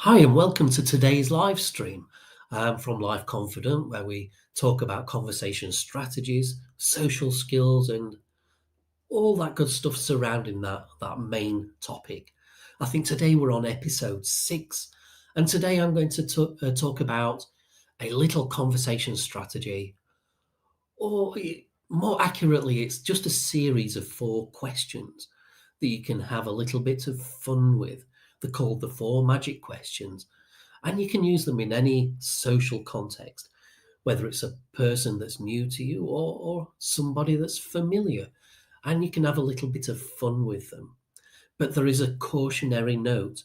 Hi, and welcome to today's live stream from Life Confident, where we talk about conversation strategies, social skills, and all that good stuff surrounding that main topic. I think today we're on episode 6, and today I'm going to talk about a little conversation strategy, or more accurately, it's just a series of 4 questions that you can have a little bit of fun with. They're called the 4 magic questions, and you can use them in any social context, whether it's a person that's new to you or somebody that's familiar, and you can have a little bit of fun with them. But there is a cautionary note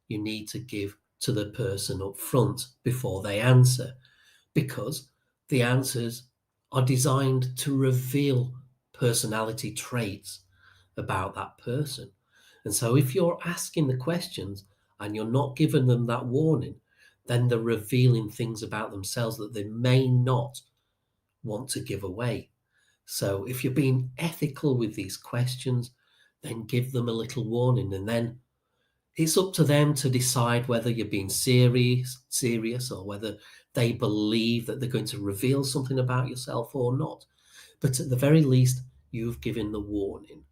you need to give to the person up front before they answer, because the answers are designed to reveal personality traits about that person. And so if you're asking the questions and you're not giving them that warning, then they're revealing things about themselves that they may not want to give away. So if you're being ethical with these questions, then give them a little warning, and then it's up to them to decide whether you're being serious, or whether they believe that they're going to reveal something about yourself or not. But at the very least, you've given the warning.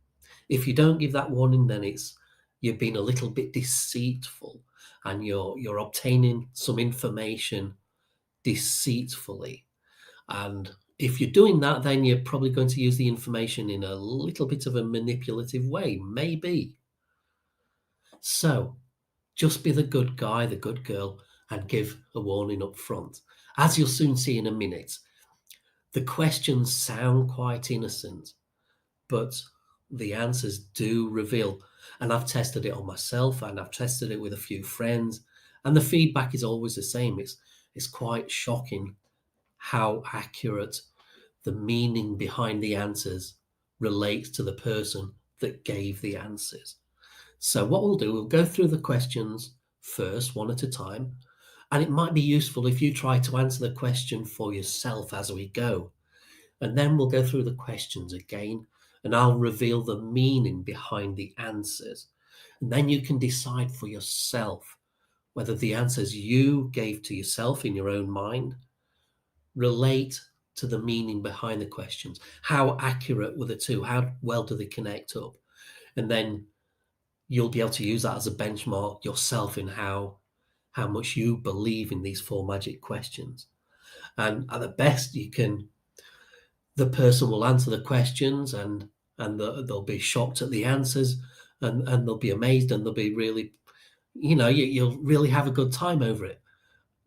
If you don't give that warning, then it's you've been a little bit deceitful, and you're obtaining some information deceitfully. And if you're doing that, then you're probably going to use the information in a little bit of a manipulative way, maybe. So just be the good guy, the good girl, and give a warning up front. As you'll soon see in a minute, the questions sound quite innocent, but the answers do reveal. And I've tested it on myself, and I've tested it with a few friends, and the feedback is always the same. It's quite shocking how accurate the meaning behind the answers relates to the person that gave the answers. So what we'll do, we'll go through the questions first, one at a time, and it might be useful if you try to answer the question for yourself as we go. And then we'll go through the questions again, and I'll reveal the meaning behind the answers. And then you can decide for yourself whether the answers you gave to yourself in your own mind relate to the meaning behind the questions. How accurate were the two? How well do they connect up? And then you'll be able to use that as a benchmark yourself in how much you believe in these 4 magic questions. And at the best, the person will answer the questions, and they'll be shocked at the answers, and they'll be amazed, and they'll be really, you'll really have a good time over it.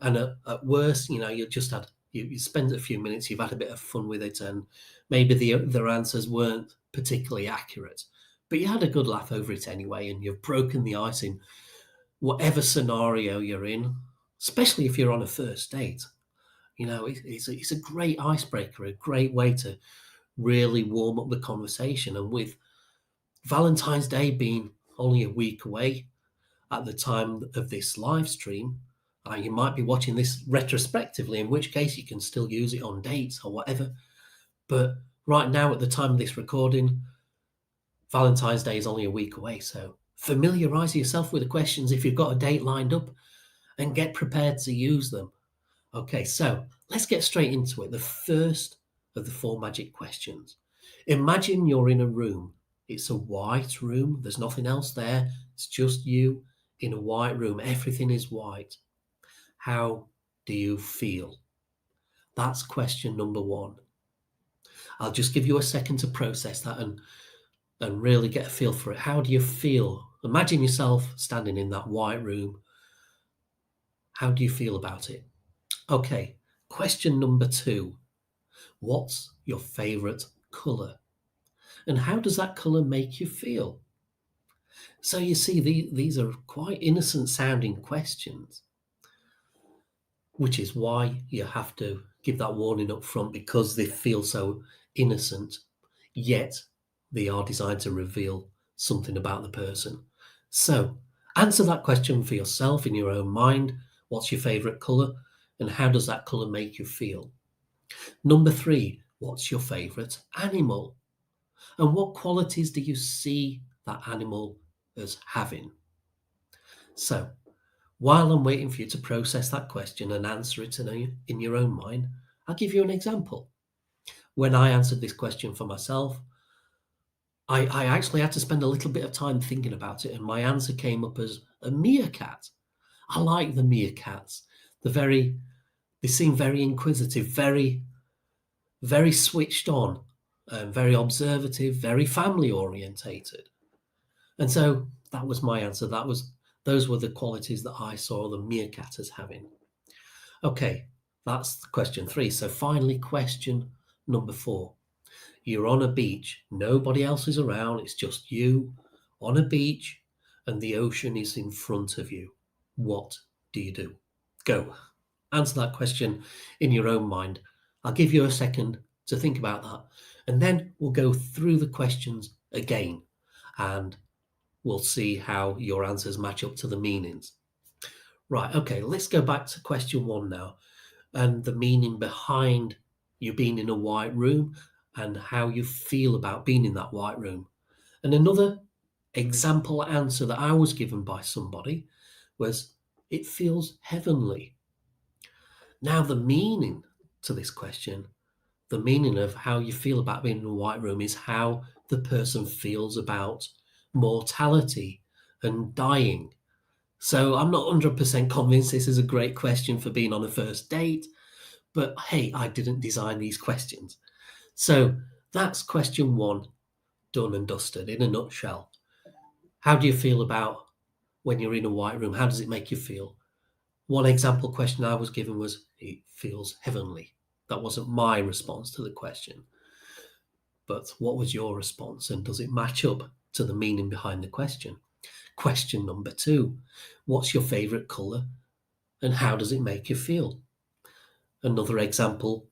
And at worst, you just had you spend a few minutes, you've had a bit of fun with it, and maybe their answers weren't particularly accurate, but you had a good laugh over it anyway, and you've broken the ice in whatever scenario you're in, especially if you're on a first date. It's a great icebreaker, a great way to really warm up the conversation. And with Valentine's Day being only a week away at the time of this live stream, you might be watching this retrospectively, in which case you can still use it on dates or whatever. But right now, at the time of this recording, Valentine's Day is only a week away. So familiarize yourself with the questions if you've got a date lined up, and get prepared to use them. Okay, so let's get straight into it. The first of the 4 magic questions. Imagine you're in a room. It's a white room. There's nothing else there. It's just you in a white room. Everything is white. How do you feel? That's question number 1. I'll just give you a second to process that and really get a feel for it. How do you feel? Imagine yourself standing in that white room. How do you feel about it? Okay, question number 2. What's your favorite color? And how does that color make you feel? So you see, these are quite innocent sounding questions, which is why you have to give that warning up front, because they feel so innocent, yet they are designed to reveal something about the person. So answer that question for yourself in your own mind. What's your favorite color? And how does that color make you feel? Number 3, what's your favorite animal? And what qualities do you see that animal as having? So While I'm waiting for you to process that question and answer it in your own mind, I'll give you an example. When I answered this question for myself, I actually had to spend a little bit of time thinking about it, and my answer came up as a meerkat. I like the meerkats. They seem very inquisitive, very switched on, very observative, very family orientated. And so that was my answer. Those were the qualities that I saw the meerkat as having. Okay, that's question 3. So finally, question number 4. You're on a beach. Nobody else is around. It's just you on a beach, and the ocean is in front of you. What do you do? Go. Answer that question in your own mind. I'll give you a second to think about that. And then we'll go through the questions again, and we'll see how your answers match up to the meanings. Right, okay, let's go back to question 1 now, and the meaning behind you being in a white room and how you feel about being in that white room. And another example answer that I was given by somebody was, it feels heavenly. Now, the meaning to this question, the meaning of how you feel about being in a white room, is how the person feels about mortality and dying. So I'm not 100% convinced this is a great question for being on a first date, but hey, I didn't design these questions. So that's question 1 done and dusted in a nutshell. How do you feel about when you're in a white room? How does it make you feel? One example question I was given was, it feels heavenly. That wasn't my response to the question. But what was your response, and does it match up to the meaning behind the question? Question number 2, what's your favorite color and how does it make you feel? Another example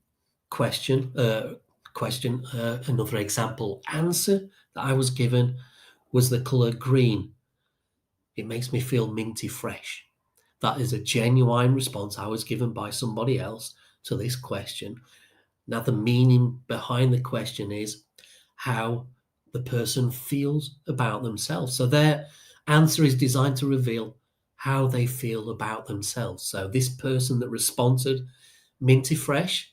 another example answer that I was given was the color green. It makes me feel minty fresh. That is a genuine response I was given by somebody else to this question. Now, the meaning behind the question is how the person feels about themselves. So their answer is designed to reveal how they feel about themselves. So this person that responded minty fresh,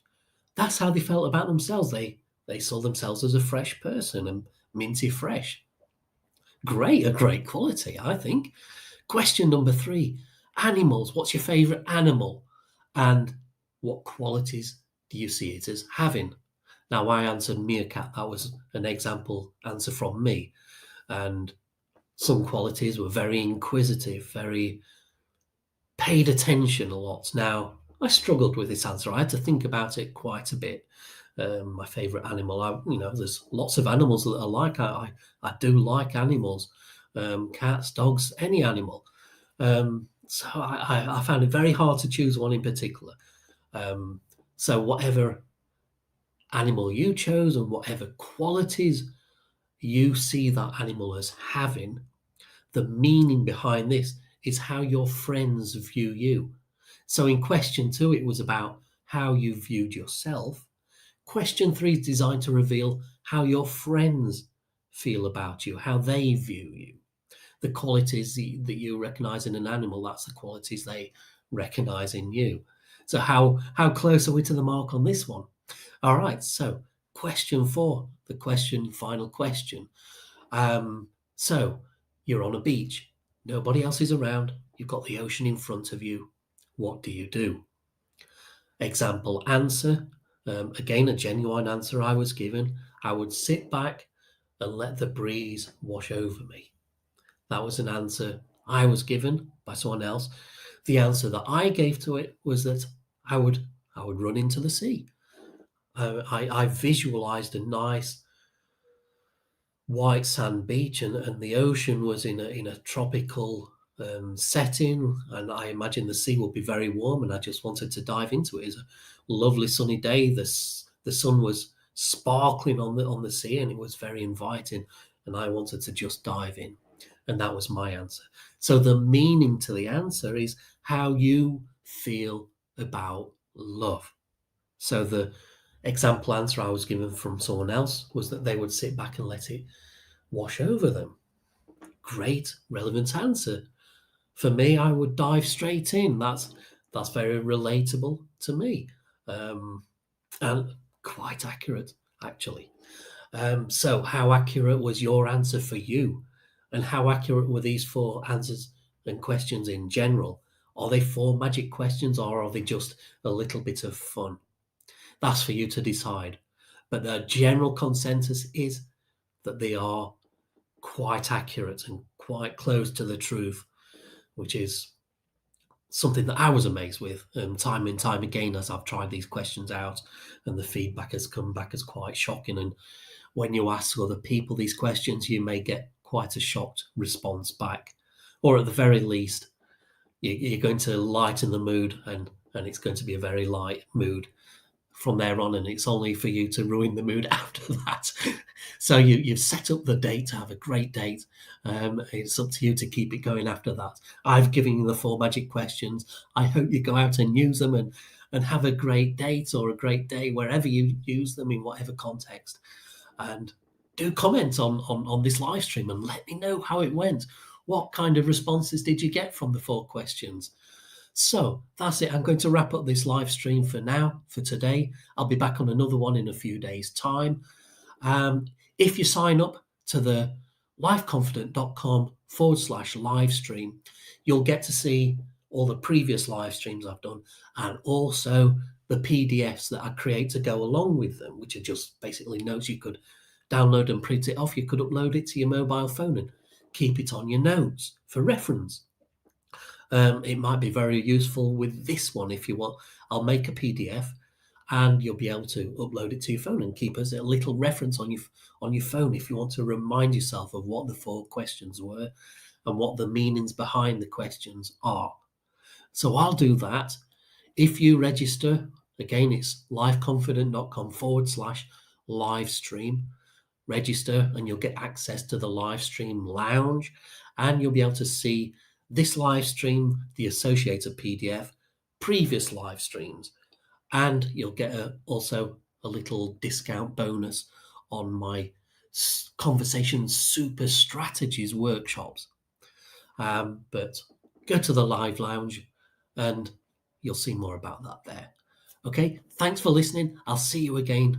that's how they felt about themselves. They saw themselves as a fresh person and minty fresh. Great, a great quality, I think. Question number 3, animals. What's your favorite animal? And what qualities do you see it as having? Now, I answered meerkat. That was an example answer from me. And some qualities were very inquisitive, very paid attention a lot. Now, I struggled with this answer. I had to think about it quite a bit. My favourite animal, there's lots of animals that I like. I do like animals, cats, dogs, any animal. So I found it very hard to choose one in particular. So whatever animal you chose and whatever qualities you see that animal as having, the meaning behind this is how your friends view you. So in question 2, it was about how you viewed yourself. Question 3 is designed to reveal how your friends feel about you, how they view you. The qualities that you recognize in an animal, that's the qualities they recognize in you. So how close are we to the mark on this one? All right, so question 4, final question. So you're on a beach, nobody else is around, you've got the ocean in front of you. What do you do? Example answer, again, a genuine answer I was given. I would sit back and let the breeze wash over me. That was an answer I was given by someone else. The answer that I gave to it was that I would run into the sea. I visualized a nice white sand beach, and the ocean was in a tropical setting, and I imagine the sea would be very warm, and I just wanted to dive into it. It was a lovely sunny day. The sun was sparkling on the sea, and it was very inviting, and I wanted to just dive in, and that was my answer. So the meaning to the answer is how you feel about love. So the example answer I was given from someone else was that they would sit back and let it wash over them. Great, relevant answer for me, I would dive straight in. That's very relatable to me, um, and quite accurate, actually. So, how accurate was your answer for you? And how accurate were these four answers and questions in general? Are they four magic questions or are they just a little bit of fun? That's for you to decide. But the general consensus is that they are quite accurate and quite close to the truth, which is something that I was amazed with time and time again as I've tried these questions out, and the feedback has come back as quite shocking. And when you ask other people these questions, you may get quite a shocked response back, or at the very least, you're going to lighten the mood, and it's going to be a very light mood from there on, and it's only for you to ruin the mood after that. So you've set up the date to have a great date. It's up to you to keep it going after that. I've given you the four magic questions. I hope you go out and use them and have a great date or a great day wherever you use them in whatever context. And do comment on this live stream and let me know how it went. What kind of responses did you get from the four questions? So that's it. I'm going to wrap up this live stream for now, for today. I'll be back on another one in a few days' time. If you sign up to the lifeconfident.com/live stream, you'll get to see all the previous live streams I've done and also the PDFs that I create to go along with them, which are just basically notes you could download and print it off. You could upload it to your mobile phone and keep it on your notes for reference. It might be very useful with this one if you want. I'll make a PDF and you'll be able to upload it to your phone and keep as a little reference on your phone if you want to remind yourself of what the four questions were and what the meanings behind the questions are. So I'll do that. If you register, again, it's lifeconfident.com/live stream. Register and you'll get access to the live stream lounge, and you'll be able to see this live stream, the associated PDF, previous live streams, and you'll get also a little discount bonus on my conversation super strategies workshops. But go to the live lounge and you'll see more about that there. Okay, thanks for listening. I'll see you again